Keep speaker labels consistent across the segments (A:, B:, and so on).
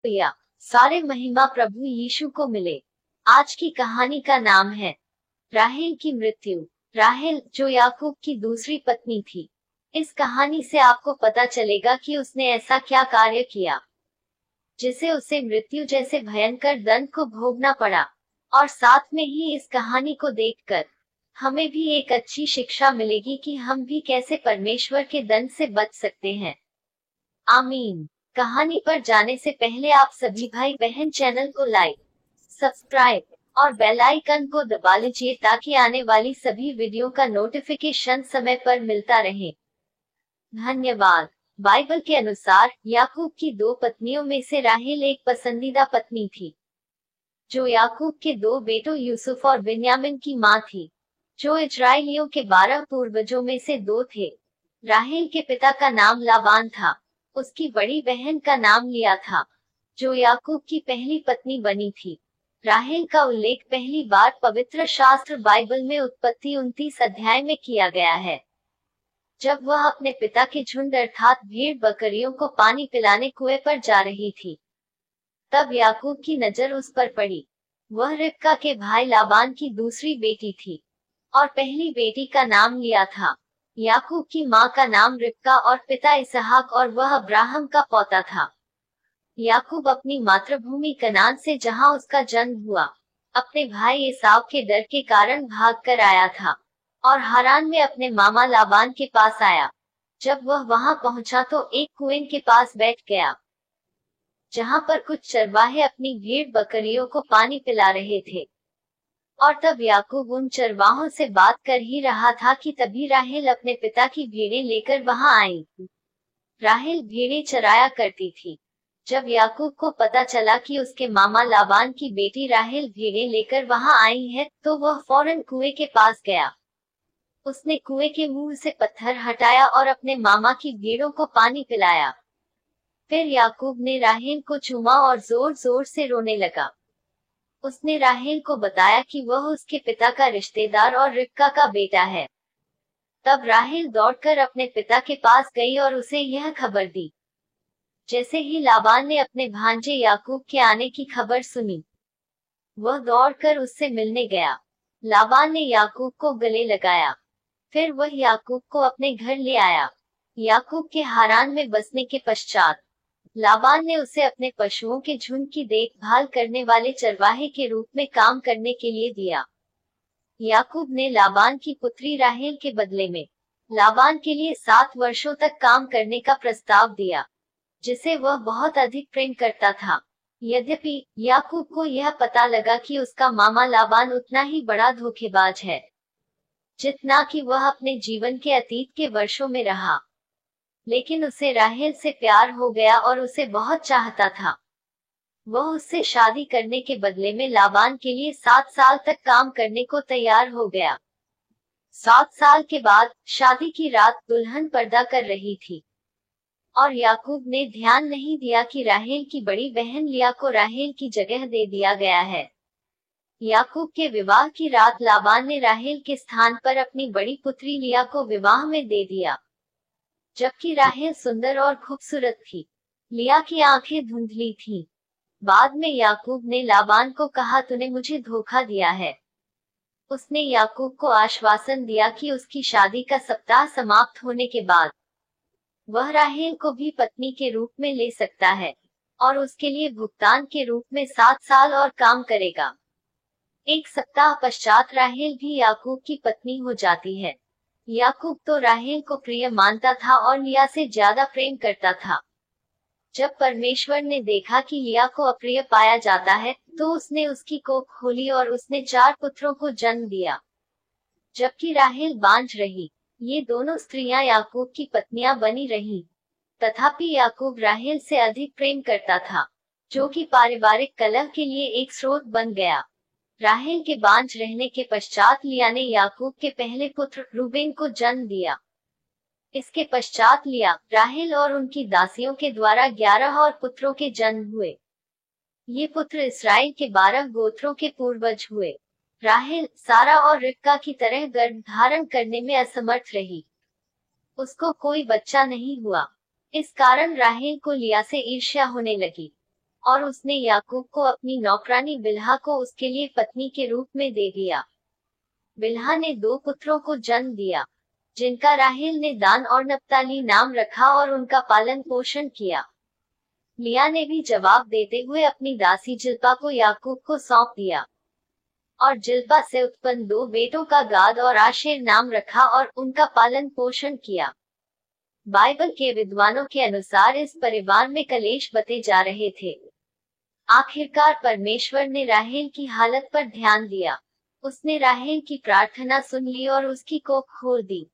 A: या सारे महिमा प्रभु यीशु को मिले। आज की कहानी का नाम है राहेल की मृत्यु। राहेल जो याकूब की दूसरी पत्नी थी। इस कहानी से आपको पता चलेगा कि उसने ऐसा क्या कार्य किया जिसे उसे मृत्यु जैसे भयंकर दंड को भोगना पड़ा। और साथ में ही इस कहानी को देखकर हमें भी एक अच्छी शिक्षा मिलेगी कि हम भी कैसे परमेश्वर के दंड से बच सकते हैं। आमीन। कहानी पर जाने से पहले आप सभी भाई बहन चैनल को लाइक, सब्सक्राइब और बेल आइकन को दबा लीजिए ताकि आने वाली सभी वीडियो का नोटिफिकेशन समय पर मिलता रहे। धन्यवाद। बाइबल के अनुसार याकूब की दो पत्नियों में से राहेल एक पसंदीदा पत्नी थी, जो याकूब के दो बेटों यूसुफ और बिन्यामिन की मां थी, जो इजराइलियों के 12 पूर्वजों में से दो थे। राहेल के पिता का नाम लाबान था। उसकी बड़ी बहन का नाम लिया था, जो याकूब की पहली पत्नी बनी थी। राहेल का उल्लेख पहली बार पवित्र शास्त्र बाइबल में उत्पत्ति 29 अध्याय में किया गया है, जब वह अपने पिता के झुंड अर्थात भेड़ बकरियों को पानी पिलाने कुएं पर जा रही थी। तब याकूब की नजर उस पर पड़ी। वह रिबका के भाई लाबान की दूसरी बेटी थी और पहली बेटी का नाम लिया था। याकूब की मां का नाम रिबका और पिता इसहाक और वह अब्राहम का पोता था। याकूब अपनी मातृभूमि कनान से, जहां उसका जन्म हुआ, अपने भाई एसाव के डर के कारण भागकर आया था और हारान में अपने मामा लाबान के पास आया। जब वह वहां पहुंचा तो एक कुएं के पास बैठ गया, जहां पर कुछ चरवाहे अपनी भेड़ बकरियों को पानी पिला रहे थे। और तब याकूब उन चरवाहों से बात कर ही रहा था कि तभी राहेल अपने पिता की भेड़ें लेकर वहां आई। राहेल भेड़ें चराया करती थी। जब याकूब को पता चला कि उसके मामा लाबान की बेटी राहेल भेड़ें लेकर वहां आई है, तो वह फौरन कुएं के पास गया। उसने कुएं के मुंह से पत्थर हटाया और अपने मामा की भेड़ों को पानी पिलाया। फिर याकूब ने राहेल को चूमा और जोर जोर से रोने लगा। उसने राहेल को बताया कि वह उसके पिता का रिश्तेदार और रिबका का बेटा है। तब राहेल दौड़कर अपने पिता के पास गई और उसे यह खबर दी। जैसे ही लाबान ने अपने भांजे याकूब के आने की खबर सुनी, वह दौड़कर उससे मिलने गया। लाबान ने याकूब को गले लगाया। फिर वह याकूब को अपने घर ले आया। याकूब के हारान में बसने के पश्चात लाबान ने उसे अपने पशुओं के झुंड की देखभाल करने वाले चरवाहे के रूप में काम करने के लिए दिया। याकूब ने लाबान की पुत्री राहेल के बदले में लाबान के लिए 7 वर्षों तक काम करने का प्रस्ताव दिया, जिसे वह बहुत अधिक प्रेम करता था। यद्यपि याकूब को यह पता लगा कि उसका मामा लाबान उतना ही बड़ा धोखेबाज है जितना कि वह अपने जीवन के अतीत के वर्षों में रहा, लेकिन उसे राहेल से प्यार हो गया और उसे बहुत चाहता था। वह उससे शादी करने के बदले में लाबान के लिए 7 साल तक काम करने को तैयार हो गया। 7 साल के बाद शादी की रात दुल्हन पर्दा कर रही थी और याकूब ने ध्यान नहीं दिया कि राहेल की बड़ी बहन लिया को राहेल की जगह दे दिया गया है। याकूब के विवाह की रात लाबान ने राहेल के स्थान पर अपनी बड़ी पुत्री लिया को विवाह में दे दिया, जबकि राहेल सुंदर और खूबसूरत थी। लिया की आंखें धुंधली थीं। बाद में याकूब ने लाबान को कहा, तूने मुझे धोखा दिया है। उसने याकूब को आश्वासन दिया कि उसकी शादी का सप्ताह समाप्त होने के बाद वह राहेल को भी पत्नी के रूप में ले सकता है और उसके लिए भुगतान के रूप में 7 साल और काम करेगा। एक सप्ताह पश्चात राहेल भी याकूब की पत्नी हो जाती है। याकूब तो राहेल को प्रिय मानता था और लिया से ज्यादा प्रेम करता था। जब परमेश्वर ने देखा कि लिया को अप्रिय पाया जाता है, तो उसने उसकी कोख खोली और उसने 4 पुत्रों को जन्म दिया, जबकि राहेल बांझ रही। ये दोनों स्त्रियां याकूब की पत्नियां बनी रहीं। तथापि याकूब राहेल से अधिक प्रेम करता था, जो कि पारिवारिक कलह के लिए एक स्रोत बन गया। राहेल के बांझ रहने के पश्चात लिया ने याकूब के पहले पुत्र रूबेन को जन्म दिया। इसके पश्चात लिया, राहेल और उनकी दासियों के द्वारा 11 और पुत्रों के जन्म हुए। ये पुत्र इसराइल के 12 गोत्रों के पूर्वज हुए। राहेल सारा और रिबका की तरह गर्भ धारण करने में असमर्थ रही। उसको कोई बच्चा नहीं हुआ। इस कारण राहेल को लिया से ईर्ष्या होने लगी और उसने याकूब को अपनी नौकरानी बिल्हा को उसके लिए पत्नी के रूप में दे दिया। बिल्हा ने 2 पुत्रों को जन्म दिया, जिनका राहेल ने दान और नप्ताली नाम रखा और उनका पालन पोषण किया। लिया ने भी जवाब देते हुए अपनी दासी जिल्पा को याकूब को सौंप दिया, और जिल्पा से उत्पन्न 2 बेटों का गाद और आशेर नाम रखा और उनका पालन पोषण किया। बाइबल के विद्वानों के अनुसार इस परिवार में कलेश बते जा रहे थे। आखिरकार परमेश्वर ने राहेल की हालत पर ध्यान दिया। उसने राहेल की प्रार्थना सुन ली और उसकी कोख खोल दी।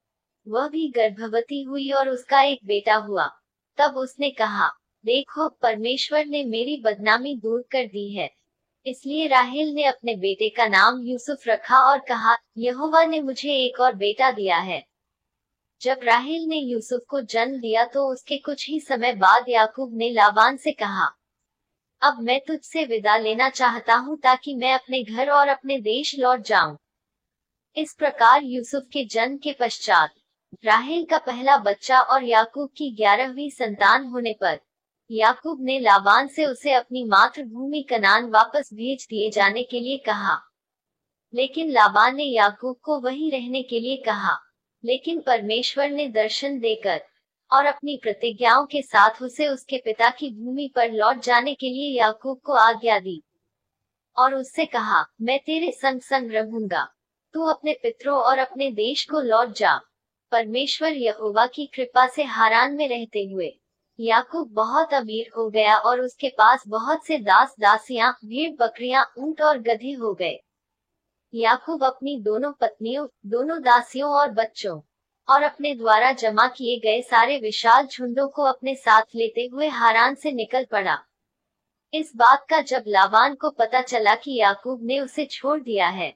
A: वह भी गर्भवती हुई और उसका एक बेटा हुआ। तब उसने कहा, देखो, परमेश्वर ने मेरी बदनामी दूर कर दी है। इसलिए राहेल ने अपने बेटे का नाम यूसुफ रखा और कहा, यहोवा ने मुझे एक और बेटा दिया है। जब राहेल ने यूसुफ को जन्म दिया तो उसके कुछ ही समय बाद याकूब ने लाबान से कहा, अब मैं तुझसे विदा लेना चाहता हूँ ताकि मैं अपने घर और अपने देश लौट जाऊं। इस प्रकार यूसुफ के जन्म के पश्चात राहेल का पहला बच्चा और याकूब की 11वीं संतान होने पर याकूब ने लाबान से उसे अपनी मातृभूमि कनान वापस भेज दिए जाने के लिए कहा। लेकिन लाबान ने याकूब को वहीं रहने के लिए कहा। लेकिन परमेश्वर ने दर्शन देकर और अपनी प्रतिज्ञाओं के साथ उसे उसके पिता की भूमि पर लौट जाने के लिए याकूब को आज्ञा दी और उससे कहा, मैं तेरे संग संग रहूंगा, तू अपने पितरों और अपने देश को लौट जा। परमेश्वर यहोवा की कृपा से हारान में रहते हुए याकूब बहुत अमीर हो गया और उसके पास बहुत से दास दासियां, भेड़ बकरियां, ऊंट और गधे हो गए। याकूब अपनी दोनों पत्नियों, दोनों दासियों और बच्चों और अपने द्वारा जमा किए गए सारे विशाल झुंडों को अपने साथ लेते हुए हारान से निकल पड़ा। इस बात का जब लाबान को पता चला कि याकूब ने उसे छोड़ दिया है,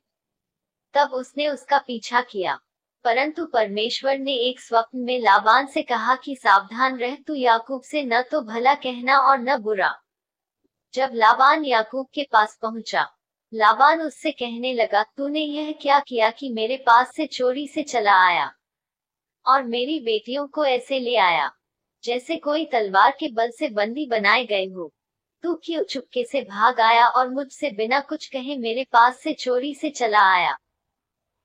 A: तब उसने उसका पीछा किया। परंतु परमेश्वर ने एक स्वप्न में लाबान से कहा कि सावधान रह, तू याकूब से न तो भला कहना और न बुरा। जब लाबान याकूब के पास पहुंचा, लाबान उससे कहने लगा, तूने यह क्या किया कि मेरे पास से चोरी से चला आया और मेरी बेटियों को ऐसे ले आया जैसे कोई तलवार के बल से बंदी बनाए गए हो। तू क्यों चुपके से भाग आया और मुझसे बिना कुछ कहे मेरे पास से चोरी से चला आया?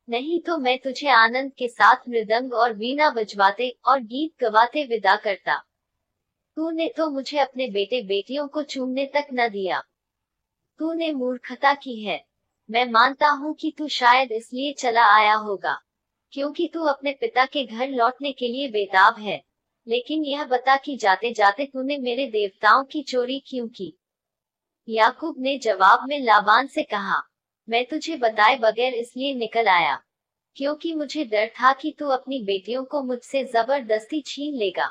A: नहीं तो मैं तुझे आनंद के साथ मृदंग और वीणा बजवाते और गीत गवाते विदा करता। तूने तो मुझे अपने बेटे बेटियों को चूमने तक न दिया। तूने मूर्खता की है। मैं मानता हूँ कि तू शायद इसलिए चला आया होगा क्योंकि तू अपने पिता के घर लौटने के लिए बेताब है। लेकिन यह बता कि जाते जाते तूने मेरे देवताओं की चोरी क्यों की? याकूब ने जवाब में लाबान से कहा, मैं तुझे बताए बगैर इसलिए निकल आया क्योंकि मुझे डर था कि तू अपनी बेटियों को मुझसे जबरदस्ती छीन लेगा।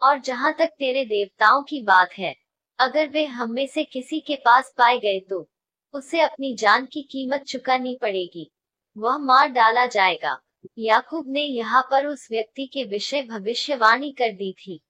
A: और जहाँ तक तेरे देवताओं की बात है, अगर वे हम में से किसी के पास पाए गए तो उसे अपनी जान की कीमत चुकानी पड़ेगी, वह मार डाला जाएगा। याकूब ने यहाँ पर उस व्यक्ति के विषय भविष्यवाणी कर दी थी